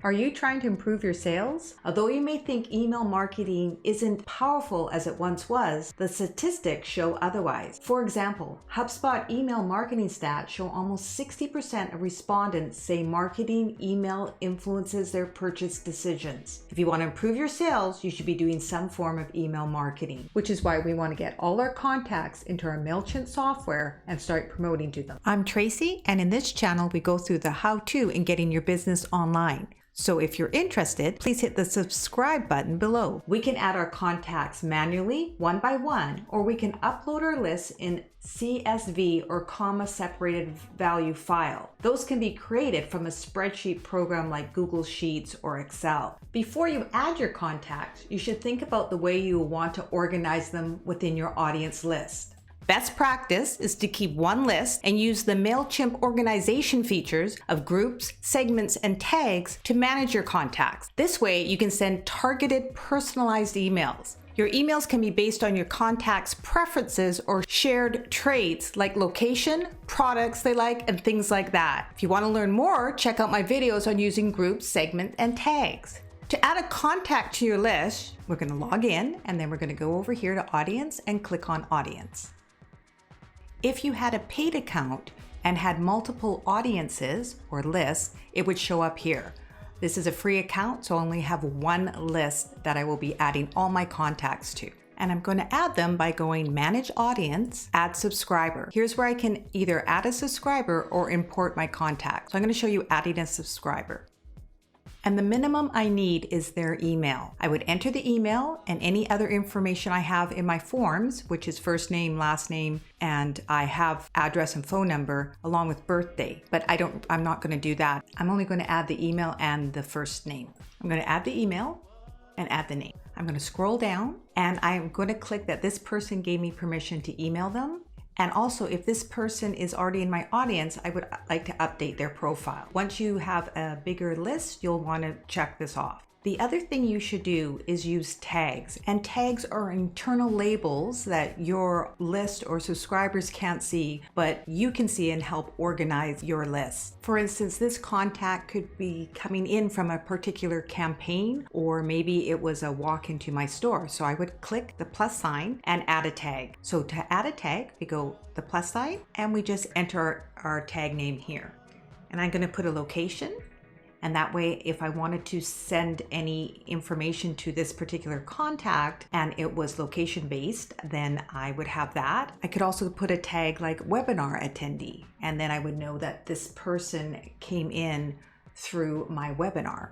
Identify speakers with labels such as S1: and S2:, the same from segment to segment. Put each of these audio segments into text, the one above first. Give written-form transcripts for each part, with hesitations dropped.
S1: Are you trying to improve your sales? Although you may think email marketing isn't powerful as it once was, the statistics show otherwise. For example, HubSpot email marketing stats show almost 60% of respondents say marketing email influences their purchase decisions. If you want to improve your sales, you should be doing some form of email marketing, which is why we want to get all our contacts into our Mailchimp software and start promoting to them. I'm Tracy, and in this channel, we go through the how-to in getting your business online. So if you're interested, please hit the subscribe button below. We can add our contacts manually, one by one, or we can upload our lists in CSV or comma separated value file. Those can be created from a spreadsheet program like Google Sheets or Excel. Before you add your contacts, you should think about the way you want to organize them within your audience list. Best practice is to keep one list and use the Mailchimp organization features of groups, segments, and tags to manage your contacts. This way, you can send targeted, personalized emails. Your emails can be based on your contacts' preferences or shared traits like location, products they like, and things like that. If you want to learn more, check out my videos on using groups, segments, and tags. To add a contact to your list, we're going to log in, and then we're going to go over here to Audience and click on Audience. If you had a paid account and had multiple audiences or lists, it would show up here. This is a free account, so I only have one list that I will be adding all my contacts to. And I'm going to add them by going Manage Audience, Add Subscriber. Here's where I can either add a subscriber or import my contacts. So I'm going to show you adding a subscriber. And the minimum I need is their email. I would enter the email and any other information I have in my forms, which is first name, last name, and I have address and phone number along with birthday, but I'm not going to do that. I'm only going to add the email and the first name. I'm going to add the email and add the name. I'm going to scroll down and I'm going to click that this person gave me permission to email them. And also, if this person is already in my audience, I would like to update their profile. Once you have a bigger list, you'll want to check this off. The other thing you should do is use tags. And tags are internal labels that your list or subscribers can't see, but you can see and help organize your list. For instance, this contact could be coming in from a particular campaign, or maybe it was a walk into my store. So I would click the plus sign and add a tag. So to add a tag, we go the plus sign and we just enter our tag name here. And I'm going to put a location. And that way, if I wanted to send any information to this particular contact and it was location based, then I would have that. I could also put a tag like webinar attendee, and then I would know that this person came in through my webinar.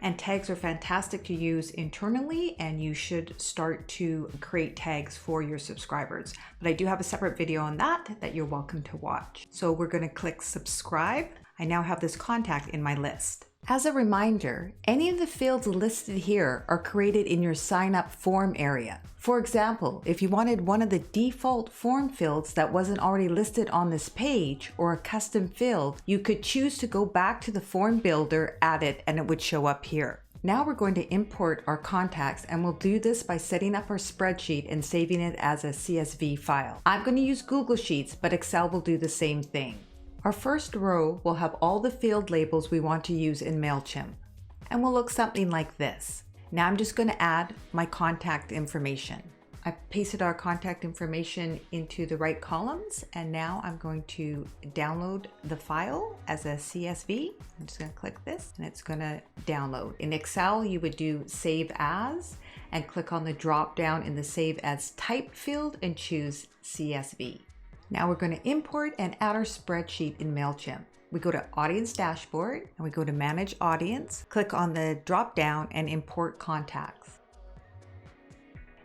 S1: And tags are fantastic to use internally, and you should start to create tags for your subscribers. But I do have a separate video on that you're welcome to watch. So we're going to click subscribe. I now have this contact in my list. As a reminder, any of the fields listed here are created in your sign up form area. For example, if you wanted one of the default form fields that wasn't already listed on this page or a custom field, you could choose to go back to the form builder, add it, and it would show up here. Now we're going to import our contacts, and we'll do this by setting up our spreadsheet and saving it as a CSV file. I'm going to use Google Sheets, but Excel will do the same thing. Our first row will have all the field labels we want to use in Mailchimp, and will look something like this. Now I'm just going to add my contact information. I've pasted our contact information into the right columns, and now I'm going to download the file as a CSV. I'm just going to click this and it's going to download. In Excel, you would do Save As and click on the drop down in the Save As Type field and choose CSV. Now we're going to import and add our spreadsheet in Mailchimp. We go to Audience Dashboard and we go to Manage Audience, click on the drop down and import contacts.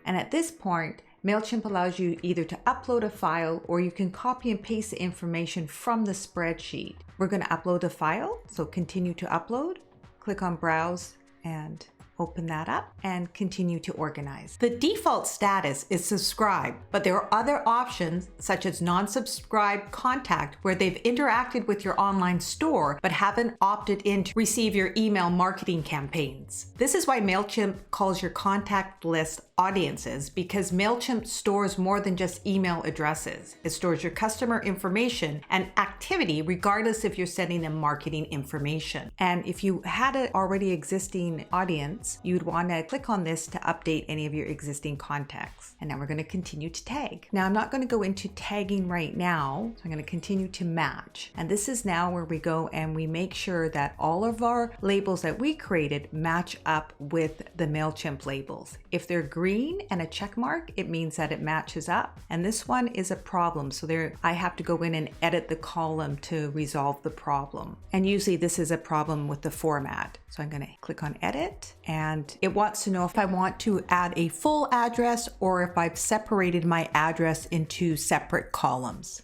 S1: And at this point, Mailchimp allows you either to upload a file or you can copy and paste the information from the spreadsheet. We're going to upload the file, so continue to upload. Click on Browse and Open that up and continue to organize. The default status is subscribed, but there are other options such as non-subscribed contact where they've interacted with your online store but haven't opted in to receive your email marketing campaigns. This is why Mailchimp calls your contact list audiences, because Mailchimp stores more than just email addresses. It stores your customer information and activity regardless if you're sending them marketing information. And if you had an already existing audience, you'd want to click on this to update any of your existing contacts. And now we're going to continue to tag. Now I'm not going to go into tagging right now, so I'm going to continue to match. And this is now where we go and we make sure that all of our labels that we created match up with the Mailchimp labels. If they're green and a check mark, it means that it matches up. And this one is a problem, so there I have to go in and edit the column to resolve the problem. And usually this is a problem with the format. So I'm going to click on edit, and it wants to know if I want to add a full address or if I've separated my address into separate columns.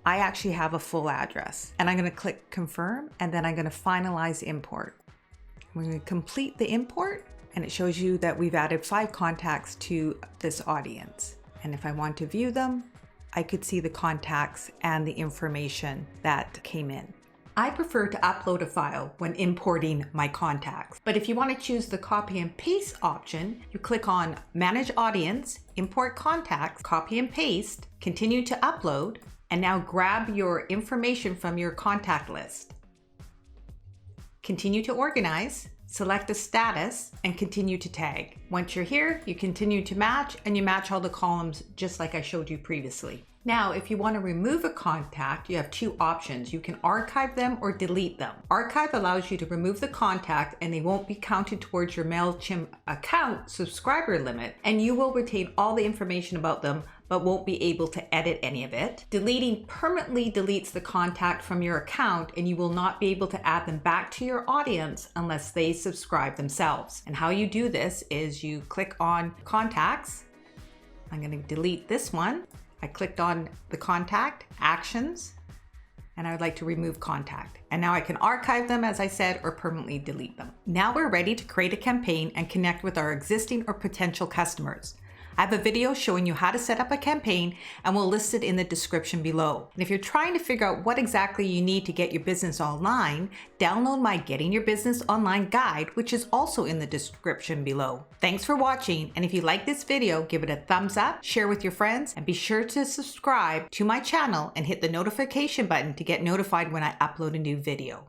S1: I actually have a full address, and I'm going to click confirm, and then I'm going to finalize import. We're going to complete the import, and it shows you that we've added 5 contacts to this audience. And if I want to view them, I could see the contacts and the information that came in. I prefer to upload a file when importing my contacts. But if you want to choose the copy and paste option, you click on Manage Audience, Import Contacts, Copy and Paste, Continue to Upload, and now grab your information from your contact list. Continue to organize, select a status, and continue to tag. Once you're here, you continue to match, and you match all the columns just like I showed you previously. Now, if you want to remove a contact, you have 2 options. You can archive them or delete them. Archive allows you to remove the contact and they won't be counted towards your Mailchimp account subscriber limit, and you will retain all the information about them but won't be able to edit any of it. Deleting permanently deletes the contact from your account, and you will not be able to add them back to your audience unless they subscribe themselves. And how you do this is you click on contacts. I'm going to delete this one. I clicked on the contact, actions, and I would like to remove contact. And now I can archive them, as I said, or permanently delete them. Now we're ready to create a campaign and connect with our existing or potential customers. I have a video showing you how to set up a campaign, and we'll list it in the description below. And if you're trying to figure out what exactly you need to get your business online, download my Getting Your Business Online guide, which is also in the description below. Thanks for watching, and if you like this video, give it a thumbs up, share with your friends, and be sure to subscribe to my channel and hit the notification button to get notified when I upload a new video.